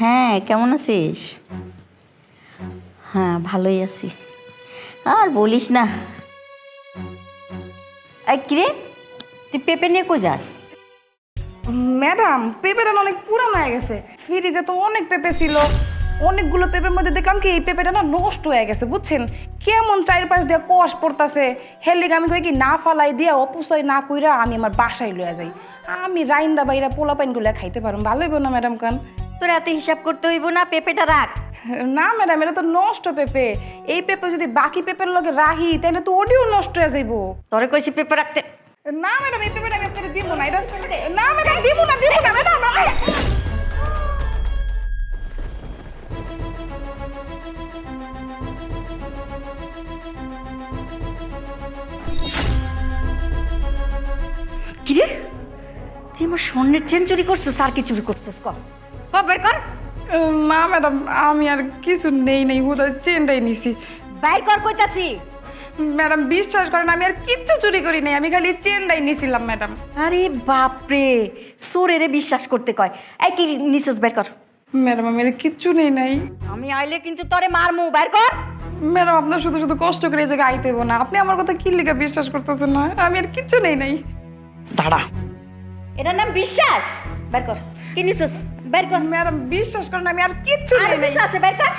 হ্যাঁ, কেমন আছিস? হ্যাঁ, ভালোই আছি। আর বলিস না। এই কিরে, তুই পেঁপে নিয়ে কই যাস? ম্যাডাম, পেঁপেটা না অনেক পুরানো হয়ে গেছে। ফ্রিজে তো অনেক পেঁপে ছিল, অনেকগুলো পেঁপের মধ্যে দেখলাম কি এই পেঁপেটা না নষ্ট হয়ে গেছে, বুঝছেন? কেমন চারপাশ দিয়ে কষ পড়তাছে। হেলিকে আমি কই কি না ফালাই দিয়া অপচয় না কইরা আমি আমার বাসায় লইয়া যাই। আমি রাইন্দা বাইরা পোলা পাইনগুলো খাইতে পারুম, ভালো হইব না ম্যাডাম? কান তোর এত হিসাব করতে হইব না, পেঁপেটা রাখ। না ম্যাডাম, এটা তো নষ্ট পেঁপে। এই পেঁপে যদি বাকি পেঁপের লগে রাহি তাহলে তো ওডিও নষ্ট হয়ে যাইব। তোরে কইছি পেঁপে রাখতে। না ম্যাডাম, এই পেঁপেটা আমি আপনাকে দিব না। এটা না ম্যাডাম, দিব না ম্যাডাম। কিরে, তুই আমার স্বর্ণের চেন চুরি করছিস আর কি চুরি করছিস? ক বের কর। না ম্যাডাম, আমি আর কিছু নেই হুদা চেনটাই নিছি। বাইর কর কইতাছি। ম্যাডাম বিশ্বাস করেন, আমি আর কিচ্ছু চুরি করি নাই, আমি খালি চেনটাই নিছিলাম ম্যাডাম। আরে বাপরে, সোরেরে বিশ্বাস করতে কয়। এই কি নিছস, বের কর। ম্যাডাম আমি আর কিচ্ছু নেই নাই। আমি আইলে কিন্তু তোরে মারমু, বের কর। ম্যাডাম আপনার শুধু শুধু কষ্ট করে এই জায়গায় আইতে হইব না। আপনি আমার কথা কি লিখে বিশ্বাস করতেছেন না? আমি আর কিচ্ছু নাই। দাঁড়া, এটার নাম বিশ্বাস? বের কর, কি নিছস? বের কর। ম্যাডাম বিশ্বাস করেন, আমি আর কিচ্ছু আর নেই নাই। কিছু আছে? বের কর।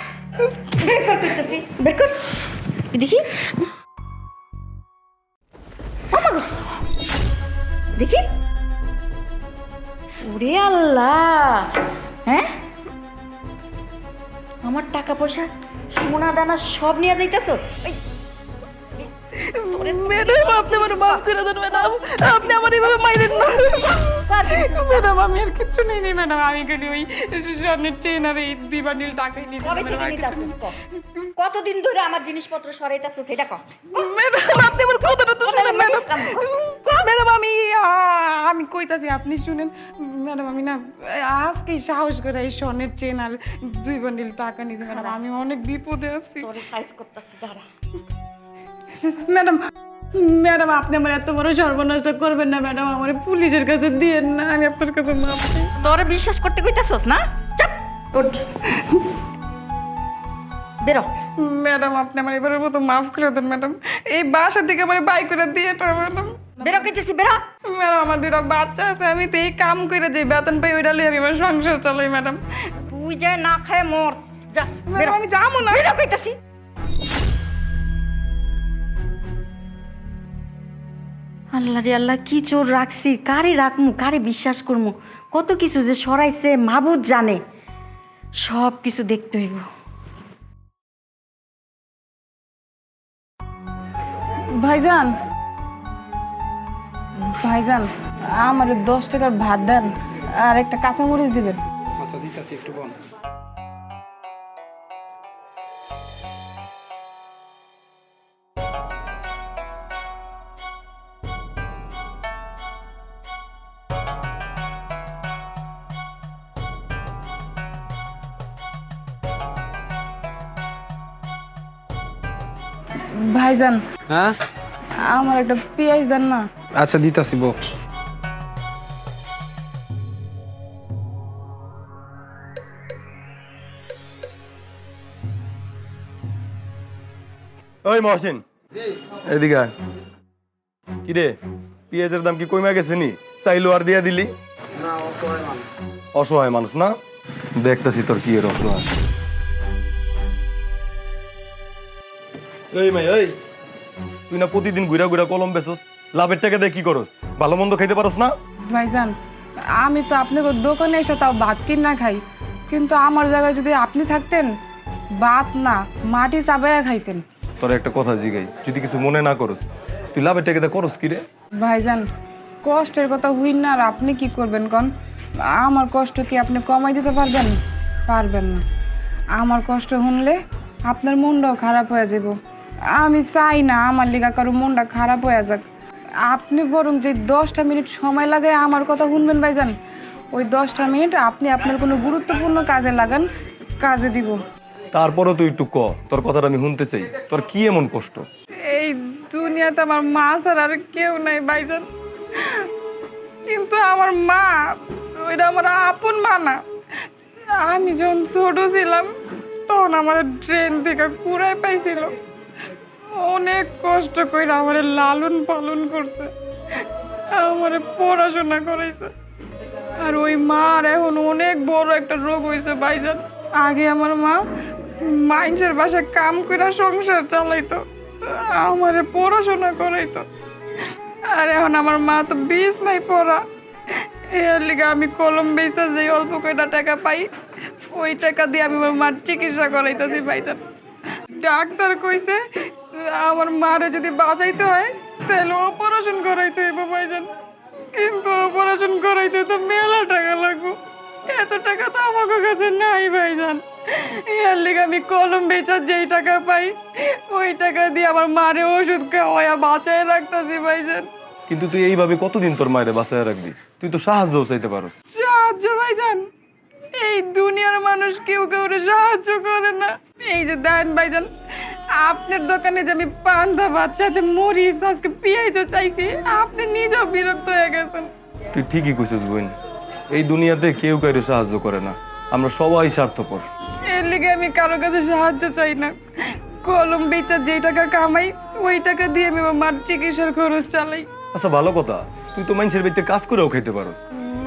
বের কর কইতাছি, বের কর। দেখি আমা গো। দেখি। ওরে আল্লাহ, হ্যাঁ, আমার টাকা পয়সা সোনা দানা সব নিয়ে যাইতেছস? ম্যাডাম আপনি আমার মাফ করে দেন ম্যাডাম, আপনি আমার এইভাবে মাইরেন না ম্যাডাম। আমি আর কিচ্ছু নেই ম্যাডাম, আমি খালি ওই স্বর্ণের চেন আর এই দিবানিল টাকাই নিয়েছি কবে থেকে নিতাছস? কতদিন ধরে আমার জিনিসপত্র সরাইতাছস সেটা কর। ম্যাডাম। আপনি আমার কথাটা তো শুনেন ম্যাডাম। ম্যাডাম আমি কইতাছি, আপনি শুনেন ম্যাডাম। আমি না আজকেই সাহস করে এই স্বর্ণের চেন আর 2 বান্ডিল টাকা নিয়েছি ম্যাডাম। আমি অনেক বিপদে আছি তোরে সাইজ করতেছি, দাঁড়া। ম্যাডাম আপনি আমার এত বড় সর্বনাশটা করবেন না ম্যাডাম। আমার পুলিশের কাছে দিয়েন না, আমি আপনার কাছে মাফ চাই। তোরে বিশ্বাস করতে কইতাছস না? চাপ, ওঠ, বেরো। ম্যাডাম আপনি আমার এবারের মতো মাফ করে দেন ম্যাডাম। এই বাসা থেকে আমার বাই করে দিয়ে না ম্যাডাম। বেরো কইতেছি, বেরো। ম্যাডাম আমার 2টা বাচ্চা আছে, আমি তো এই কাম করে যে বেতন পাই ওইটা লিয়ে আমি আমার সংসার চালাই ম্যাডাম। তুই যা না খায় মর, যা বেরো। ম্যাডাম আমি যাবো না। বেরো কইতাছি। আল্লাহ রে আল্লাহ, কি চোর রাখছি, কারে রাখমু, কারে বিশ্বাস করমু? কত কিছু যে সরাইছে মাবুদ জানে। সব কিছু দেখতে হইব। ভাইজান, ভাইজান আমার 10 টাকার ভাত দেন আর একটা কাঁচামরিচ দিবেন। আচ্ছা দিতাছি, একটু বল। ভাইজান হ্যাঁ আমার একটা পেঁয়াজ দেন না। আচ্ছা দিতাছি বউ। ওই মহসিন, এদিকে আয়। কি রে, পেঁয়াজের দাম কি কমে গেছে নি? চাইলো আর দিয়া দিলি? অসহায় মানুষ না, দেখতেছি তোর কি এর অসহায়। এই ভাই, এই তুই না প্রতিদিন ঘুরা ঘুরা কলম বেচস, লাভের টাকা দিয়ে কি করস? ভালো মন্দ খাইতে পারস না? ভাইজান আমি তো আপনাকে দোকানে এসে তাও ভাত কিনা খাই, কিন্তু আমার জায়গায় যদি আপনি থাকতেন ভাত না মাটি চাবাইয়া খাইতেন। তোর একটা কথা জিগাই, যদি কিছু মনে না করস, তুই লাভের টাকা দিয়ে করস কি রে? ভাইজান কষ্টের কথা হইন না, আর আপনি কি করবেন কন? আমার কষ্ট কি আপনি কমাই দিতে পারবেন? পারবেন না। আমার কষ্ট শুনলে আপনার মনটাও খারাপ হয়ে যাব। আমি চাই না আমার লিগা কারো মনটা খারাপ হয়ে যাক। আপনি বরং যে 10টা মিনিট সময় লাগে আমার কথা শুনবেন ভাইজান, ওই 10টা মিনিট আপনি আপনার কোনো গুরুত্বপূর্ণ কাজে লাগান, কাজে দিব। তারপরও তুই একটু ক, তোর কথাটা আমি শুনতে চাই। তোর কি এমন কষ্ট? এই দুনিয়াতে আমার মা ছাড়া আর কেউ নাই ভাইজান, কিন্তু আমার মা ওইটা আমার আপন মা না। আমি যখন ছোট ছিলাম তখন আমার ট্রেন থেকে কুড়ায় পাইছিল, অনেক কষ্ট করে আমার লালন পালন করছে, আমার পড়াশোনা করাইছে। আর ওই মার এখন অনেক বড় একটা রোগ হয়েছে ভাইজান। আগে আমার মা মানুষের বাসায় কাম করে সংসার চালাইতো, আমার পড়াশোনা করাইতো। আর এখন আমার মা তো বিষ নাই পড়া, এর লিগে আমি কলম বেচা যে অল্প কয়টা টাকা পাই ওই টাকা দিয়ে আমি আমার মার চিকিৎসা করাইতেছি ভাইজান। ডাক্তার কইছে আমার মারে যদি বাঁচাইতে হয় তাহলে অপারেশন করাইতে হইব ভাইজান, কিন্তু অপারেশন করাইতে তো মেলা টাকা লাগবে, এত টাকা তো আমার কাছে নাই ভাইজান। এর লিগে আমি কলম বেচা যেই টাকা পাই ওই টাকা দিয়ে আমার মারে ওষুধ খাওয়াইয়া বাঁচায় রাখতেছি ভাইজান। কিন্তু তুই এইভাবে কতদিন তোর মায়ের বাঁচায় রাখবি? তুই তো সাহায্যও চাইতে পারস। সাহায্য ভাইজান, এই দুনিয়ার মানুষ কেউ কাউরে সাহায্য করে না। এই যে দেন ভাইজান, আপনার দোকানে যে আমি পান্তা ভাত সাথে মরিচ আজকে পেঁয়াজও চাইছি, আপনি নিজেও বিরক্ত হয়ে গেছেন। তুই ঠিকই কইছিস বোন, এই দুনিয়াতে কেউ কারো সাহায্য করে না, আমরা সবাই স্বার্থপর। এর লিগে আমি কারো কাছে সাহায্য চাই না। কলম বেচা যেই টাকা কামাই ওই টাকা দিয়ে আমি আমার মার চিকিৎসার খরচ চালাই। আচ্ছা ভালো কথা, তুই তো মানুষের বাড়িতে কাজ করেও খেতে পারস।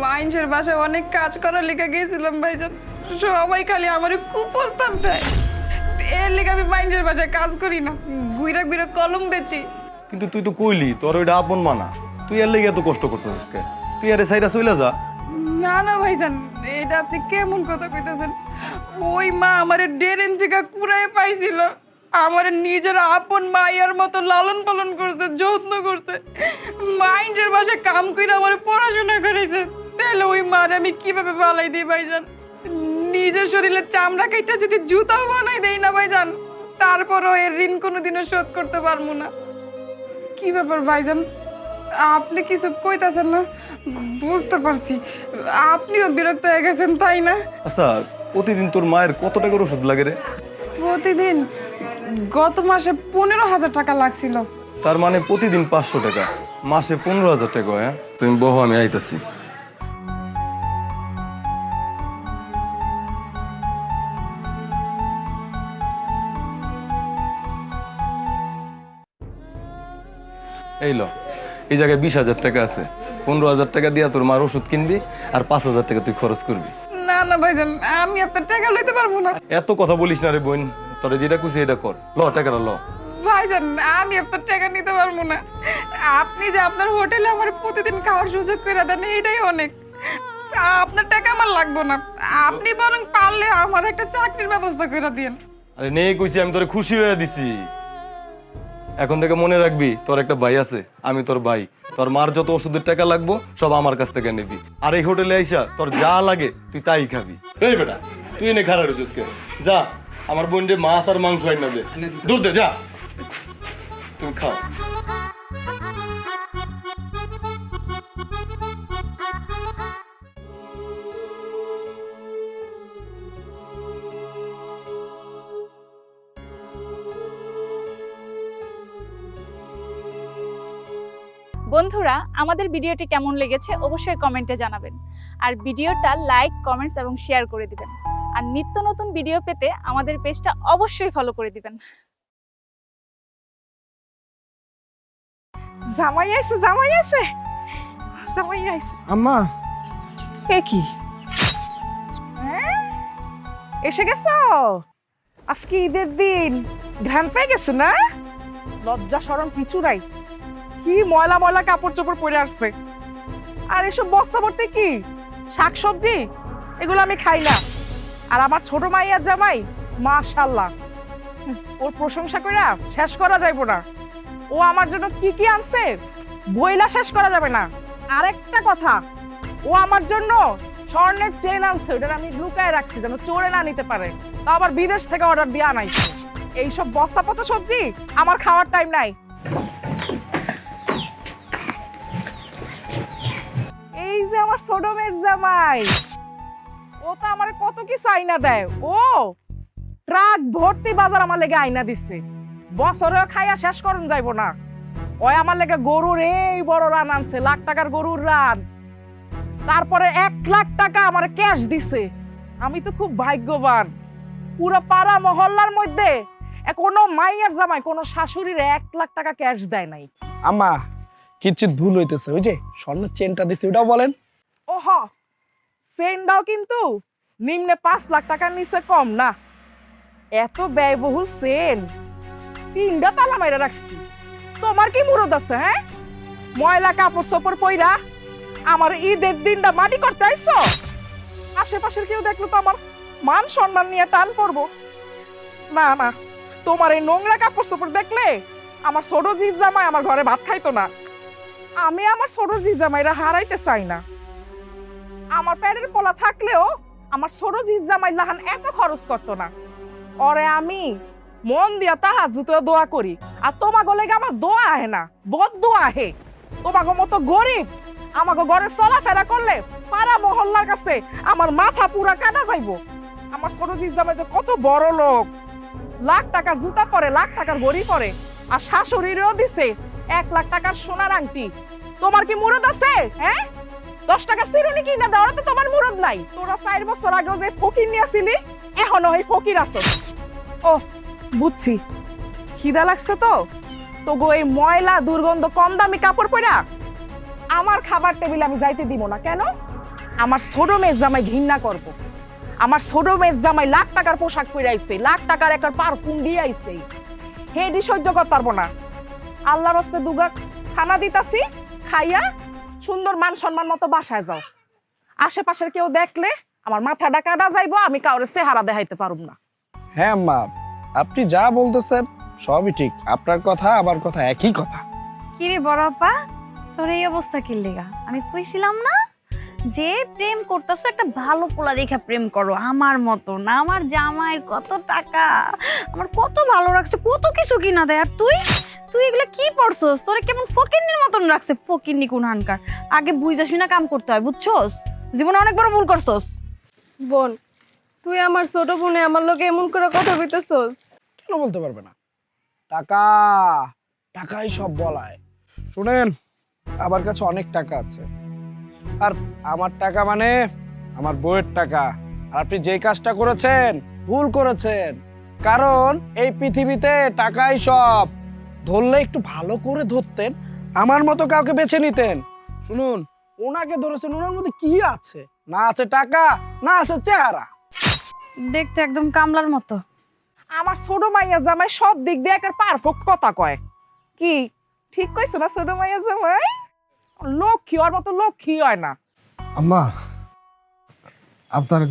মানুষের বাসায় অনেক কাজ করার লিগে গেছিলাম ভাইজান, সবাই খালি আমার কুপ্রস্তাব দেয়। এর লিগে আমি মানুষের বাসায় কাজ করি না, ঘুরে ঘুরে কলম বেচি। কিন্তু তুই তো কইলি তোর ওইটা আপন মানা, তুই এর লেগে এত কষ্ট করতেছিস কে? তুই আরে সাইডা চলে যা। না না ভাইজান, এটা আপনি কেমন কথা কইতেছেন? ওই মা আমারে ডেরেন থেকে কুড়ায় পাইছিল, আমার নিজের আপন মায়ের মতো লালন পালন করছে, যত্ন করছে, মাইন্ডের বাসায় কাম করে আমার পড়াশোনা করেছে। তাহলে ওই মার আমি কিভাবে পালাই দিই ভাইজান? নিজের শরীরের চামড়া কেটে যদি জুতাও বানাই দেই না ভাইজান, তারপরও এর ঋণ কোনোদিনও শোধ করতে পারবো না। কি ব্যাপার ভাইজান, আপনি কিছু কইতাছেন না? বুঝতে পারছি আপনিও বিরক্ত হয়ে গেছেন, তাই না? আচ্ছা প্রতিদিন তোর মায়ের কত টাকার ওষুধ লাগে রে? প্রতিদিন গত মাসে 15,000 টাকা লাগছিল। তার মানে প্রতিদিন 500 টাকা, মাসে 15,000 টাকা। হ্যাঁ তুমি বহ, আমি আইতাছি। এই লো, এই জায়গায় 20,000 টাকা আছে, 15,000 টাকা দিয়া তোর মার ওষুধ কিনবি আর 5,000 টাকা তুই খরচ করবি। না না ভাইজান, আমি আপনার টাকা লইতে পারবো না। এত কথা বলিস না রে বোন, তোরে যেটা খুশি এটা কর, ল টাকাটা ল। ভাইজান আমি আপনার টাকা নিতে পারবো না। আপনি যে আপনার হোটেলে আমার প্রতিদিন খাওয়ার সুযোগ করে দেন এটাই অনেক, আপনার টাকা আমার লাগবে না। আপনি বরং পারলে আমার একটা চাকরির ব্যবস্থা করে দিন। আরে নেই কইছি, আমি তোরে খুশি হয়ে দিছি। এখন থেকে মনে রাখবি তোর একটা ভাই আছে, আমি তোর ভাই। তোর মার যত ওষুধের টাকা লাগবো সব আমার কাছ থেকে নিবি, আর এই হোটেলে আইসা তোর যা লাগে তুই তাই খাবি। এই বেটা তুই এনে খারাপ হয়েছিস কে? যা আমার বোনরে মাছ আর মাংস আইনা দে, দূর দে যা, তুমি খাও। বন্ধুরা, আমাদের ভিডিওটি কেমন লেগেছে অবশ্যই কমেন্টে জানাবেন, আর ভিডিওটা লাইক, কমেন্টস এবং শেয়ার করে দিবেন। আর নিত্য নতুন ভিডিও পেতে আমাদের পেজটা অবশ্যই ফলো করে দিবেন। জামাই আইছে, জামাই আইছে, জামাই আইছে। আম্মা এ কি এসে গেছো? আজকে ঈদের দিন, ঘ্রাণ পেয়ে গেছে না? লজ্জা শরম কিছু নাই, কি ময়লা ময়লা কাপড় চোপড় পরে আসছে। আর এসব বস্তা ভর্তি কি শাকসবজি, এগুলো আমি খাই না। আর আমার ছোট মাইয়ার জামাই মাশাআল্লাহ, ওর প্রশংসা কইরা শেষ করা যাইবো না। ও আমার জন্য কি কি আনছে বইলা শেষ করা যাবে না। আরেকটা কথা, ও আমার জন্য স্বর্ণের চেন আনছে, ওটা আমি লুকায় রাখছি যেন চোরে না নিতে পারে। তা আবার বিদেশ থেকে অর্ডার দিয়ে আনাইছে। এইসব বস্তা পচা সবজি আমার খাওয়ার টাইম নাই। এই যে আমার ছোট মেয়ের জামাই, ও তো আমার কত কিছু আইনা দেয়। ও ট্রাক ভর্তি বাজার আমার লেগে আইনা দিচ্ছে, বছরেও খাইয়া শেষ করুন যাইবো না। ওই আমার লেগে গরুর এই বড় রান আনছে, লাখ টাকার গরুর রান। তারপরে 1 লাখ টাকা আমার ক্যাশ দিছে। আমি তো খুব ভাগ্যবান, পুরা পাড়া মহল্লার মধ্যে কোনো মাইয়ার জামাই কোনো শাশুড়ির 1 লাখ টাকা ক্যাশ দেয় নাই। আম্মা কিচ্ছু ভুল হইতেছে, ওই যে স্বর্ণের চেনটা দিছে ওটাও বলেন। ওহ, সেন্ডাও কিন্তু নিম্নে 5 লাখ টাকার নিচে কম না। এত ব্যয়বহুল সেন 3টা তালা মাইরা রাখছি। তোমার কি মুরদ আছে? হ্যাঁ, ময়লা কাপড় চোপড় পইরা আমার ঈদের দিনটা মাটি করতে আইছো? আশেপাশের কেউ দেখলো তো আমার মান সম্মান নিয়ে টান পড়বো। না না, তোমার এই নোংরা কাপড় চোপড় দেখলে আমার ছোট জিজামাই আমার ঘরে ভাত খাইতো না। আমি আমার ছোট জিজামাইরা হারাইতে চাই না। আমার পেটের পোলা থাকলেও আমার ছোট জিজামাই লাহান এত খরচ করতো না। ওরে আমি মন দিয়া তাহাজ্জুদে দোয়া করি, আর তোমাগো লেগে আমার দোয়া আহে না, বদদোয়া আহে। তোমাগো মতো গরিব আমাগো ঘরে চলাফেরা করলে পাড়া মহল্লার কাছে আমার মাথা পুরা কাটা যাইবো। আমার ছোট জিজামাই যে কত বড় লোক, লাখ টাকার জুতা পরে, লাখ টাকার ঘড়ি পরে, আর শাশুড়িরও দিছে 1 লাখ টাকার সোনার আংটি। তোমার কি মুরদ আছে? হ্যাঁ, 10 টাকা চিরুনি কিনা দেওয়ার তো তোমার মুরদ নাই। তোরা 4 বছর আগেও যে ফকির নিয়েছিলি, এখনো এই ফকির আছো। ও বুঝছি, খিদা লাগছে তো তবু এই ময়লা দুর্গন্ধ কম দামি কাপড় পরা আমার খাবার টেবিল আমি যাইতে দিব না। কেন? আমার ছোট মেয়ের জামাই ঘৃণা করব। আমার ছোট মেয়ের জামাই লাখ টাকার পোশাক পরে আইছে, লাখ টাকার একটা পারফিউম দিয়ে আইছে, হেডি সহ্য করতে পারবো না। আল্লাহর রাস্তে দুগা খানা দিতাছি, খাইয়া সুন্দর মান সম্মান মতো বাসায় যাও। আশেপাশের কেউ দেখলে আমার মাথাটা কাটা যাইবো, আমি কাউরে চেহারা দেখাইতে পারুম না। হ্যাঁ আম্মা, আপনি যা বলতেছেন সবই ঠিক, আপনার কথা আমার কথা একই কথা। কিরে বড় আপা, তোর এই অবস্থা কি লেগা? আমি কইছিলাম না যে প্রেম করতেছো একটা ভালো পোলা দেখে প্রেম করো, আমার মতো না। আমার জামাইয়ের কত টাকা, আমার কত ভালো রাখছে, কত কিছু কিনা দেয়। আর তুই তুই এগুলা কি পড়ছস? তোরে কেমন ফকিন্নির মতন রাখছে, ফকিন্নি কোন হানকার। আগে বুঝা শুনা কাম করতে হয়, বুঝছস? জীবনে অনেক বড় ভুল করছস। বোন, তুই আমার ছোট বোনে আমার লোকে এমন করে কথা বলতেছস? কেন বলতে পারবে না? টাকা, টাকাই সব বলায়। শুনেন, আমার কাছে অনেক টাকা আছে, আর আমার টাকা মানে আমার বউয়ের টাকা। আর আপনি যে কাজটা করেছেন ভুল করেছেন, কারণ এই পৃথিবীতে টাকাই সব। ধরলে একটু ভালো করে ধরতেন, আমার মতো কাউকে বেছে নিতেন। শুনুন, ওনাকে ধরেছেন, ওনার মধ্যে কি আছে? না আছে টাকা, না আছে চেহারা। দেখতে একদম কামলার মতো। আমার ছোট মাইয়া জামাই সব দিক দিয়ে একটা পারফেক্ট কথা কয়। কি ঠিক কইছো না ছোট মাইয়া জামাই? লক্ষ্মী ওর মতো লক্ষ্মী হয় না। আম্মা, আপনার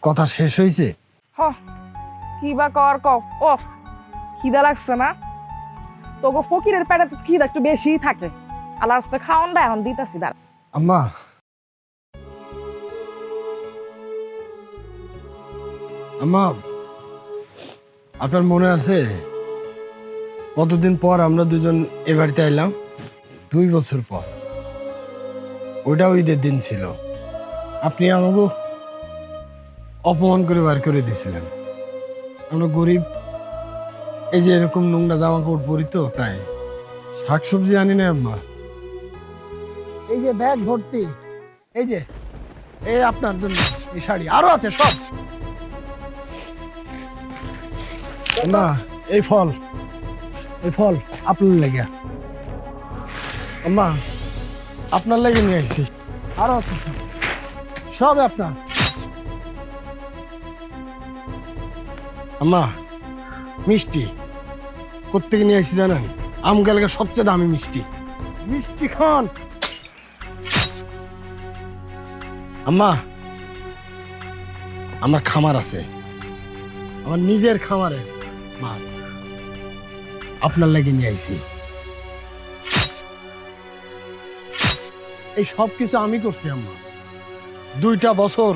কথা শেষ হয়েছে? হ, কি বা কর কও। ও খিদা লাগছে না? তোকে ফকিরের পেটে তো খিদা একটু বেশিই থাকে। আল্লাহর রাস্তে খাওয়ান দা, এখন দিতাছি দাঁড়া। আম্মা, আম্মা, আপনার মনে আছে কতদিন পর আমরা দুজন এ বাড়িতে আইলাম? 2 বছর পর। ওইটাও ঈদের দিন ছিল। আপনি আমাকে অপমান করে বার করে দিয়েছিলেন। আমরা গরিব, এই যে এরকম নোংরা জামা কাপড় পরি, তো তাই শাকসবজি আনি না আম্মা। এই যে ব্যাগ ভর্তি, এই যে এই আপনার জন্য এই শাড়ি, আরো আছে সব। না, এই ফল আপনার লেগে। আম্মা, আপনার লেগে নিয়ে আইছি, আরো আছে সব আপনার। আম্মা, মিষ্টি কোত্থেকে নিয়ে আইছি জানেন? আমগার লেগে সবচেয়ে দামি মিষ্টি, মিষ্টি খান। আম্মা, আমার খামার আছে, আমার নিজের খামারে মাছ, আপনার লাগে নিয়ে আইছি। এই সব কিছু আমি করছি আম্মা। 2টা বছর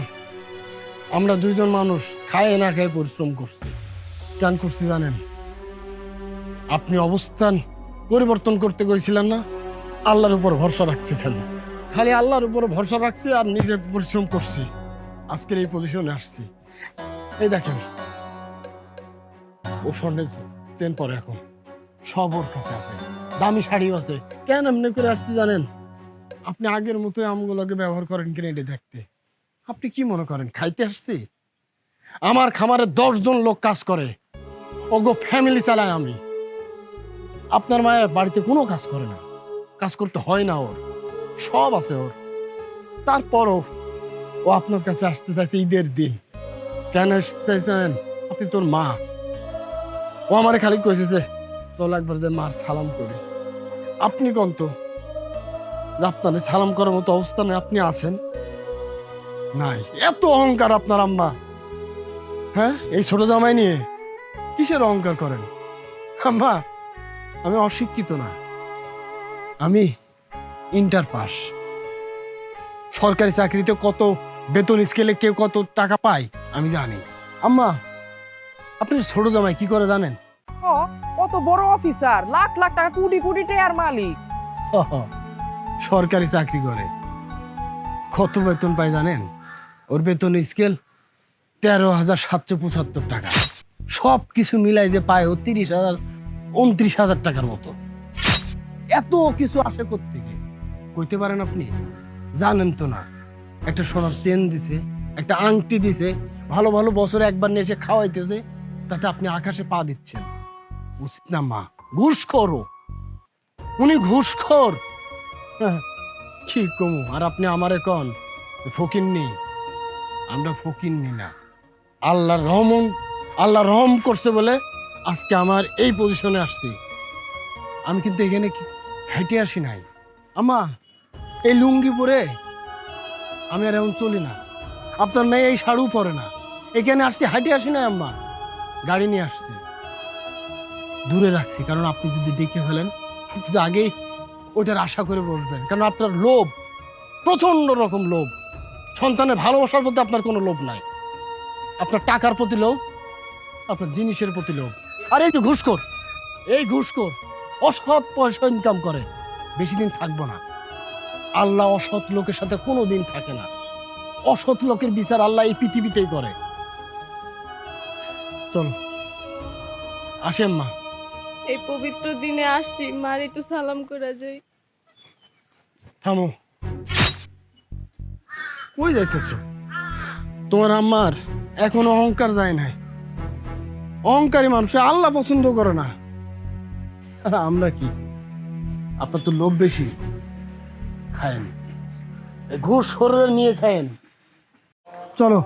আমরা 2জন মানুষ খায় না খায় পরিশ্রম করছি। কেন করছি জানেন? আপনি অবস্থান পরিবর্তন করতে গেছিলেন না, আল্লাহর উপর ভরসা রাখছি। খালি আল্লাহর উপর ভরসা রাখছি আর নিজে পরিশ্রম করছি, আজকের এই পজিশনে আসছি। এই দেখেন, ও স্বর্ণের চেন পরে, এখন সব ওর কাছে আছে, দামি শাড়িও আছে। কেন এমনি করে আসছি জানেন? আপনি আগের মতো আমগুলোকে ব্যবহার করেন কিনা এটা দেখতে। আপনি কি মনে করেন খাইতে আসছি? আমার খামারে 10 জন লোক কাজ করে, ওগো ফ্যামিলি চালায় আমি। আপনার মায়ের বাড়িতে কোনো কাজ করে না, কাজ করতে হয় না ওর, সব আছে ওর। তারপরও ও আপনার কাছে আসতে চাইছে ঈদের দিন। কেন আসতে চাইছেন? আপনি তোর মা। ও আমারে খালি কইছে যে চল একবার যে মার সালাম করি। আপনি কোন তো যে আপনারে সালাম করার মতো অবস্থানে আপনি আছেন? নাই। এত অহংকার আপনার আম্মা, হ্যাঁ? এই ছোট জামাই নিয়ে কিসের অহংকার করেন? আম্মা, আমি অশিক্ষিত না, আমি ইন্টার পাস। সরকারি চাকরিতে কত বেতন স্কেলে কেউ কত টাকা পায় আমি জানি। আম্মা, আপনি ছোট জামাই কি করে জানেন? কত বড় অফিসার, লাখ লাখ টাকা, কোটি কোটি টাকার মালিক। সরকারি চাকরি করে, কত বেতন পায় জানেন? ওর বেতন স্কেল 13,775 টাকা। সব কিছু মিলাই যে পায় ও 30,000 29,000 টাকার মতো। এত কিছু আসে কোত্থেকে কইতে পারেন আপনি? জানেন তো না। একটা সোনার চেন দিছে, একটা আংটি দিছে, ভালো ভালো বছরে একবার নিয়ে এসে খাওয়াইতেছে, তাতে আপনি আকাশে পা দিচ্ছেন। উচিত না মা? ঘুষখোর ও। উনি ঘুষখোর। হ্যাঁ, কি কমু? আর আপনি আমারে কন ফকিন্নি? আমরা ফকিন্নি না। আল্লাহ রহম করছে বলে আজকে আমার এই পজিশনে আসছি। আমি কিন্তু এখানে হেঁটে আসি নাই। আমা, এই লুঙ্গি পরে আমি আর এখন চলি না। আপনার মেয়ে এই শাড়ু পরে না। এখানে আসছি, হাঁটে আসি না আম্মা, গাড়ি নিয়ে আসছি। দূরে রাখছি কারণ আপনি যদি দেখে ফেলেন, আপনি তো আগেই ওইটার আশা করে বসবেন। কারণ আপনার লোভ, প্রচন্ড রকম লোভ। সন্তানের ভালোবাসার প্রতি আপনার কোনো লোভ নাই। আপনার টাকার প্রতি লোভ, আপনার জিনিসের প্রতি লোভ। আর এই তো ঘুষখোর, এই ঘুষখোর অসৎ পয়সা ইনকাম করে, বেশি দিন থাকবো না। আল্লাহ অসৎ লোকের সাথে কোনো দিন থাকে না। অসৎ লোকের বিচার আল্লাহ এই পৃথিবীতেই করে। চল আসেন মা। এই পবিত্র দিনে আসছি, মার একটু সালাম করে যাই। থামো, কই যাইতেছ? তোমার আম্মার এখনো অহংকার যায় নাই। অহংকারী মানুষ আল্লাহ পছন্দ করে না। আর আমরা কি? আপনার তো লোভ বেশি। খায়েন, ঘুষ শরীরে নিয়ে খায়েন। চলো।